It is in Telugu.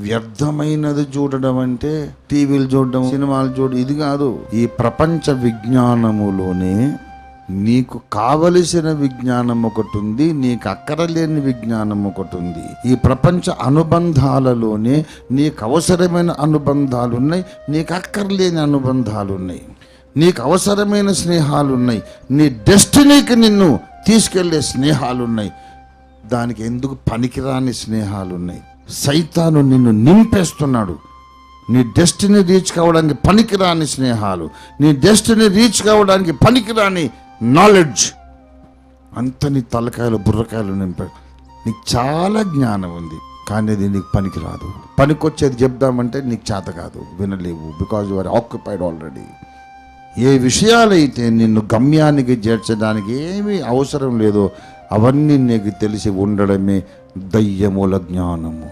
వ్యర్థమైనది చూడడం అంటే టీవీలు చూడడం, సినిమాలు చూడడం ఇది కాదు. ఈ ప్రపంచ విజ్ఞానములోనే నీకు కావలసిన విజ్ఞానం ఒకటి ఉంది, నీకు అక్కరలేని విజ్ఞానం ఒకటి ఉంది. ఈ ప్రపంచ అనుబంధాలలోనే నీకు అవసరమైన అనుబంధాలు ఉన్నాయి, నీకు అక్కర్లేని అనుబంధాలు ఉన్నాయి. నీకు అవసరమైన స్నేహాలు ఉన్నాయి, నీ డెస్టినీకి నిన్ను తీసుకెళ్లే స్నేహాలు ఉన్నాయి, దానికి ఎందుకు పనికిరాని స్నేహాలు ఉన్నాయి. సైతాను నిన్ను నింపేస్తున్నాడు. నీ డెస్టినీ రీచ్ కావడానికి పనికిరాని స్నేహాలు, నీ డెస్టినీ రీచ్ కావడానికి పనికిరాని నాలెడ్జ్ అంత నీ తలకాయలు బుర్రకాయలు నింపాడు. నీకు చాలా జ్ఞానం ఉంది, కానీ అది నీకు పనికిరాదు. పనికొచ్చేది చెప్దామంటే నీకు చేత కాదు, వినలేవు. Because you are occupied already. ఏ విషయాలైతే నిన్ను గమ్యానికి చేర్చడానికి ఏమీ అవసరం లేదో అవన్నీ నీకు తెలిసి ఉండడమే దయ్యముల జ్ఞానము.